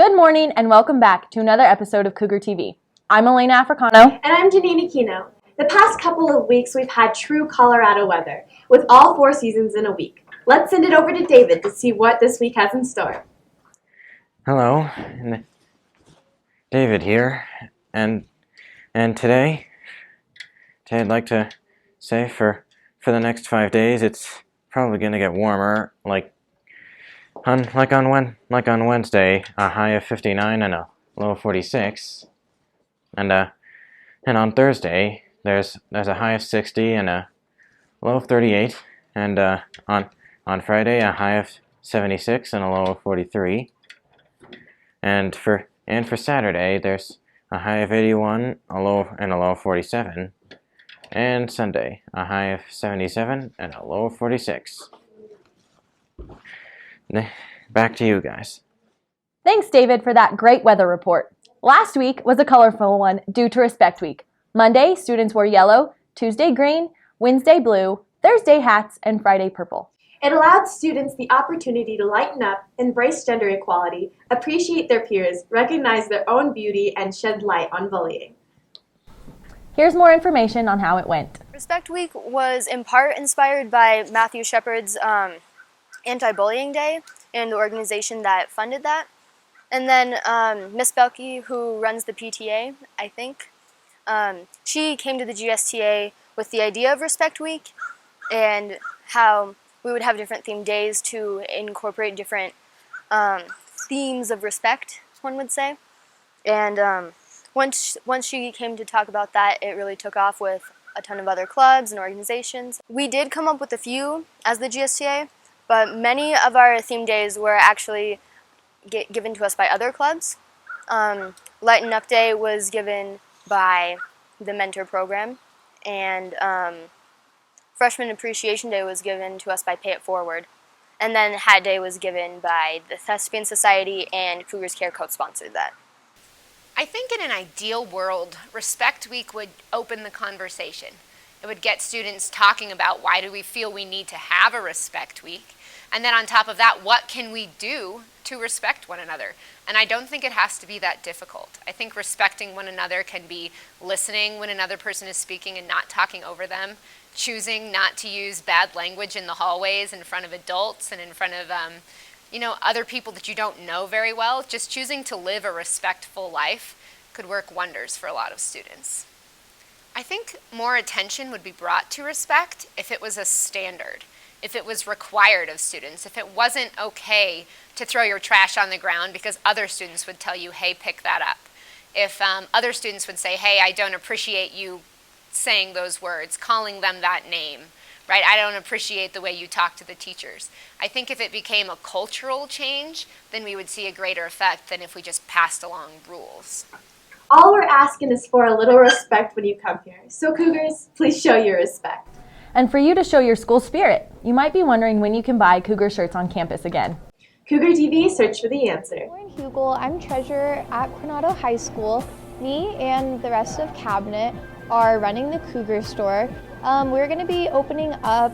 Good morning and welcome back to another episode of Cougar TV. I'm Elena Africano. And I'm Janine Aquino. The past couple of weeks we've had true Colorado weather, with all 4 seasons in a week. Let's send it over to David to see what this week has in store. Hello, David here, and today I'd like to say for the next 5 days it's probably gonna get warmer, like on Wednesday, a high of 59 and a low of 46, and on Thursday there's a high of 60 and a low of 38, and on Friday a high of 76 and a low of 43. And for Saturday, there's a high of 81, a low of 47, and Sunday, a high of 77 and a low of 46. Back to you guys. Thanks, David, for that great weather report. Last week was a colorful one due to Respect Week. Monday, students wore yellow, Tuesday green, Wednesday blue, Thursday hats, and Friday purple. It allowed students the opportunity to lighten up, embrace gender equality, appreciate their peers, recognize their own beauty, and shed light on bullying. Here's more information on how it went. Respect Week was in part inspired by Matthew Shepard's Anti-Bullying Day and the organization that funded that. And then Miss Belkey, who runs the PTA, I think, she came to the GSTA with the idea of Respect Week and how we would have different themed days to incorporate different themes of respect, one would say. And once she came to talk about that, it really took off with a ton of other clubs and organizations. We did come up with a few as the GSTA, but many of our theme days were actually given to us by other clubs. Lighten Up Day was given by the Mentor Program, and Freshman Appreciation Day was given to us by Pay It Forward. And then Hat Day was given by the Thespian Society, and Cougars Care co-sponsored that. I think in an ideal world, Respect Week would open the conversation. It would get students talking about why do we feel we need to have a Respect Week, and then on top of that, what can we do to respect one another? And I don't think it has to be that difficult. I think respecting one another can be listening when another person is speaking and not talking over them, choosing not to use bad language in the hallways in front of adults and in front of other people that you don't know very well. Just choosing to live a respectful life could work wonders for a lot of students. I think more attention would be brought to respect if it was a standard, if it was required of students, if it wasn't okay to throw your trash on the ground because other students would tell you, hey, pick that up. If other students would say, hey, I don't appreciate you saying those words, calling them that name, right? I don't appreciate the way you talk to the teachers. I think if it became a cultural change, then we would see a greater effect than if we just passed along rules. All we're asking is for a little respect when you come here. So Cougars, please show your respect. And for you to show your school spirit, you might be wondering when you can buy Cougar shirts on campus again. Cougar TV, search for the answer. Lauren Hugel, I'm treasurer at Coronado High School. Me and the rest of Cabinet are running the Cougar Store. We're going to be opening up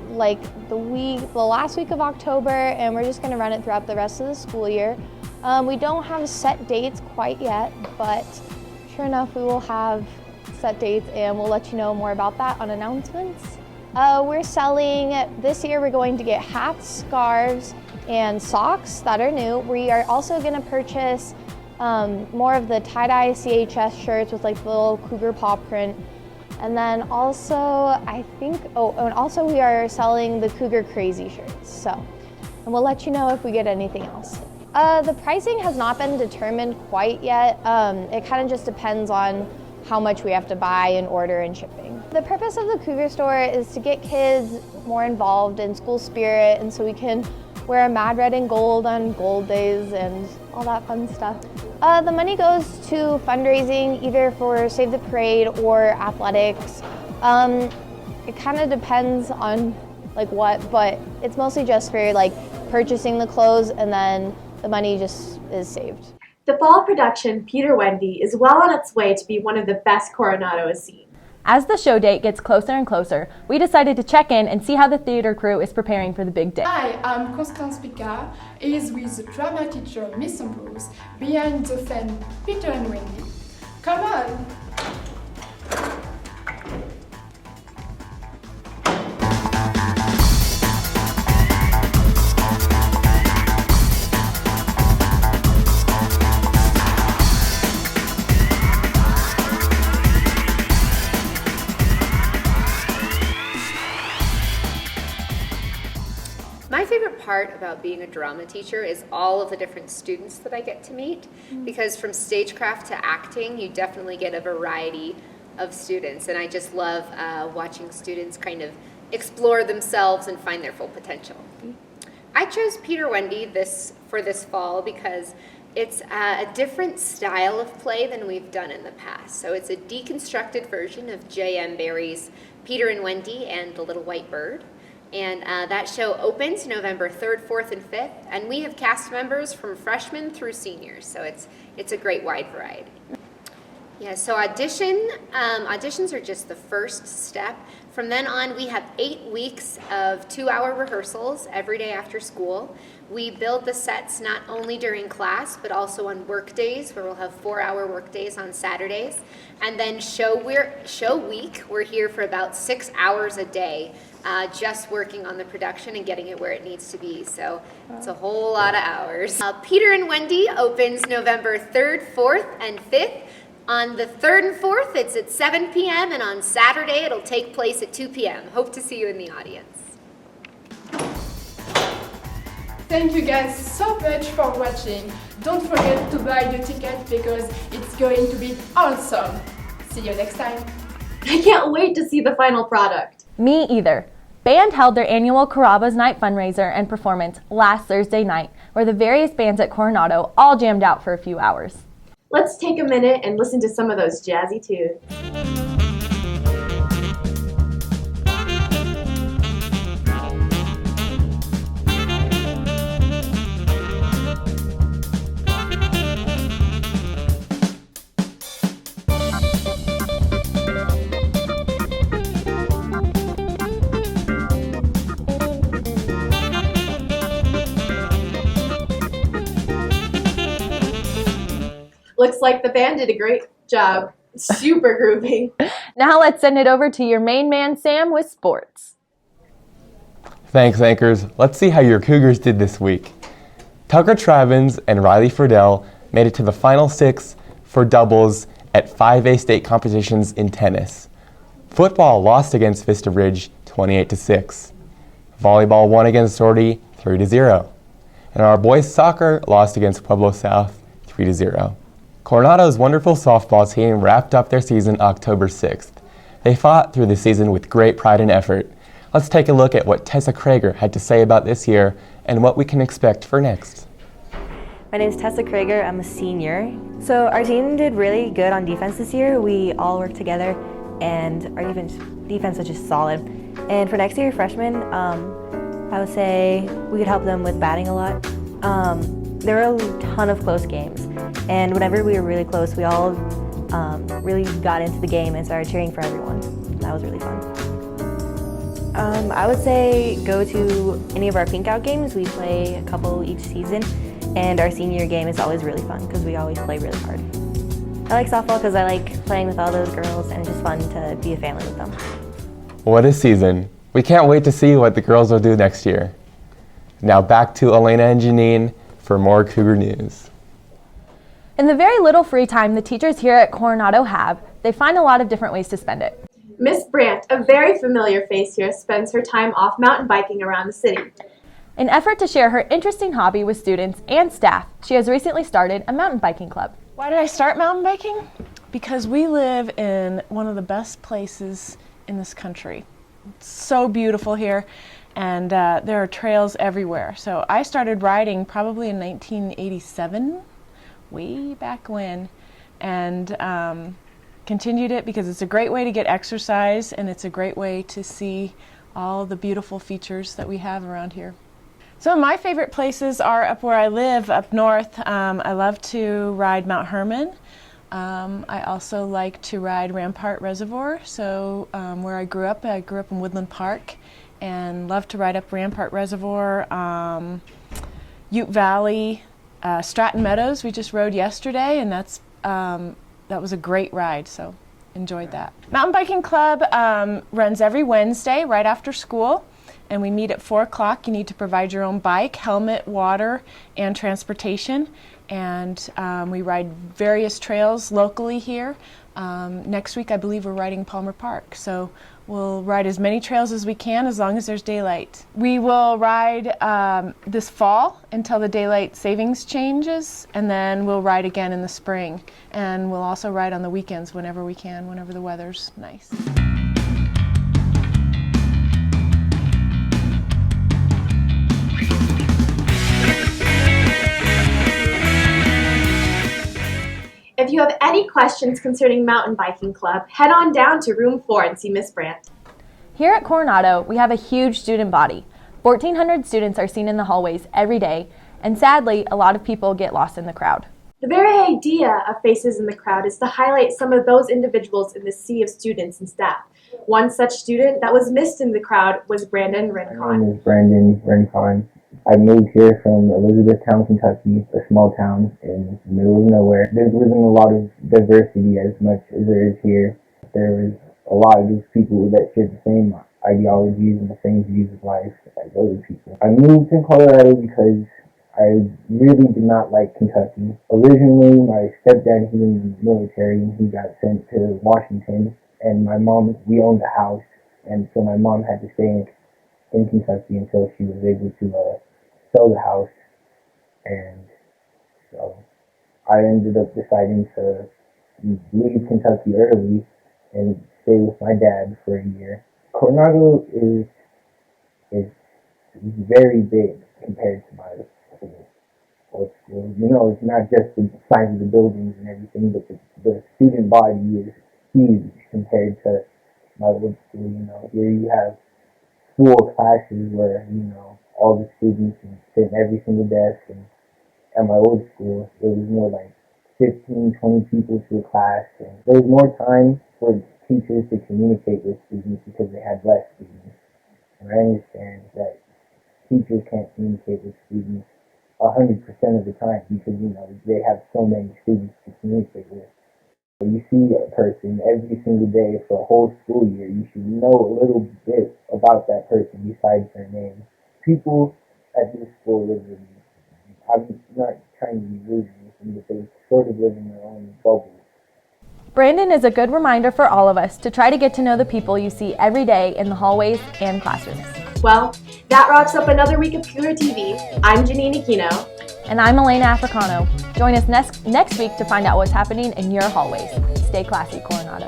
like the last week of October, and we're just going to run it throughout the rest of the school year. We don't have set dates quite yet, but sure enough we will have set dates, and we'll let you know more about that on announcements. We're selling, this year we're going to get hats, scarves, and socks that are new. We are also going to purchase more of the tie-dye CHS shirts with like the little Cougar paw print. And then also, also we are selling the Cougar Crazy shirts. And we'll let you know if we get anything else. The pricing has not been determined quite yet. It kind of just depends on how much we have to buy and order and shipping. The purpose of the Cougar Store is to get kids more involved in school spirit, and so we can wear a mad red and gold on gold days and all that fun stuff. The money goes to fundraising either for Save the Parade or athletics. It kind of depends on like what, but it's mostly just for like purchasing the clothes, and then the money just is saved. The fall production, Wendy, is well on its way to be one of the best Coronado has seen. As the show date gets closer and closer, we decided to check in and see how the theater crew is preparing for the big day. Hi, I'm Constance Picard, is with the drama teacher Miss Ambrose, behind the fan Peter and Wendy. Come on! My favorite part about being a drama teacher is all of the different students that I get to meet, because from stagecraft to acting, you definitely get a variety of students, and I just love watching students kind of explore themselves and find their full potential. I chose Peter Wendy for this fall because it's a different style of play than we've done in the past. So it's a deconstructed version of J.M. Barrie's Peter and Wendy and the Little White Bird. And that show opens November 3rd, 4th, and 5th, and we have cast members from freshmen through seniors, so it's a great wide variety. Yeah, so auditions are just the first step. From then on, we have 8 weeks of 2-hour rehearsals every day after school. We build the sets not only during class, but also on work days, where we'll have 4-hour work days on Saturdays. And then show week, we're here for about 6 hours a day, just working on the production and getting it where it needs to be. So it's a whole lot of hours. Peter and Wendy opens November 3rd, 4th, and 5th. On the 3rd and 4th, it's at 7 p.m. and on Saturday, it'll take place at 2 p.m. Hope to see you in the audience. Thank you guys so much for watching. Don't forget to buy your ticket because it's going to be awesome. See you next time. I can't wait to see the final product. Me either. Band held their annual Carabas Night fundraiser and performance last Thursday night, where the various bands at Coronado all jammed out for a few hours. Let's take a minute and listen to some of those jazzy tunes. Looks like the band did a great job. Super groovy. Now let's send it over to your main man, Sam, with sports. Thanks, anchors. Let's see how your Cougars did this week. Tucker Travins and Riley Friedel made it to the final 6 for doubles at 5A state competitions in tennis. Football lost against Vista Ridge 28-6. Volleyball won against Doherty 3-0. And our boys soccer lost against Pueblo South 3-0. Coronado's wonderful softball team wrapped up their season October 6th. They fought through the season with great pride and effort. Let's take a look at what Tessa Krager had to say about this year and what we can expect for next. My name is Tessa Krager. I'm a senior. So our team did really good on defense this year. We all worked together and our defense was just solid. And for next year, freshmen, I would say we could help them with batting a lot. There were a ton of close games, and whenever we were really close, we all really got into the game and started cheering for everyone. That was really fun. I would say go to any of our pink out games. We play a couple each season, and our senior game is always really fun because we always play really hard. I like softball because I like playing with all those girls, and it's just fun to be a family with them. What a season. We can't wait to see what the girls will do next year. Now back to Elena and Janine for more Cougar news. In the very little free time the teachers here at Coronado have, they find a lot of different ways to spend it. Miss Brandt, a very familiar face here, spends her time off mountain biking around the city. In an effort to share her interesting hobby with students and staff, she has recently started a mountain biking club. Why did I start mountain biking? Because we live in one of the best places in this country. It's so beautiful here, and there are trails everywhere. So I started riding probably in 1987, way back when, and continued it because it's a great way to get exercise and it's a great way to see all the beautiful features that we have around here. Some of my favorite places are up where I live, up north. I love to ride Mount Herman, I also like to ride Rampart Reservoir, so where I grew up in Woodland Park, and love to ride up Rampart Reservoir, Ute Valley, Stratton Meadows we just rode yesterday, and that was a great ride, so enjoyed that. Mountain Biking Club runs every Wednesday right after school, and we meet at 4 o'clock. You need to provide your own bike, helmet, water, and transportation. And we ride various trails locally here. Next week, I believe we're riding Palmer Park. So we'll ride as many trails as we can as long as there's daylight. We will ride this fall until the daylight savings changes, and then we'll ride again in the spring. And we'll also ride on the weekends whenever we can, whenever the weather's nice. If you have any questions concerning Mountain Biking Club, head on down to room 4 and see Miss Brandt. Here at Coronado, we have a huge student body. 1,400 students are seen in the hallways every day, and sadly, a lot of people get lost in the crowd. The very idea of faces in the crowd is to highlight some of those individuals in the sea of students and staff. One such student that was missed in the crowd was Brandon Rincon. My name is Brandon Rincon. I moved here from Elizabethtown, Kentucky, a small town in the middle of nowhere. There isn't a lot of diversity as much as there is here. There was a lot of these people that share the same ideologies and the same views of life as other people. I moved to Colorado because I really did not like Kentucky. Originally, my stepdad, he was in the military, and he got sent to Washington, and my mom, we owned a house, and so my mom had to stay in Kentucky until she was able to sell the house, and so I ended up deciding to leave Kentucky early and stay with my dad for a year. Coronado is very big compared to my old school. You know, it's not just the size of the buildings and everything, but the student body is huge compared to my old school. You know, here you have full classes where, you know, all the students can sit in every single desk, and at my old school, it was more like 15, 20 people to a class, and there was more time for teachers to communicate with students because they had less students. And I understand that teachers can't communicate with students 100% of the time because, you know, they have so many students to communicate with. You see a person every single day for a whole school year, you should know a little bit about that person besides their name. People at this school live in, I'm not trying to be rude or anything, but they sort of live in their own bubble. Brandon is a good reminder for all of us to try to get to know the people you see every day in the hallways and classrooms. Well, that wraps up another week of Cougar TV. I'm Janine Aquino. And I'm Elena Africano. Join us next week to find out what's happening in your hallways. Stay classy, Coronado.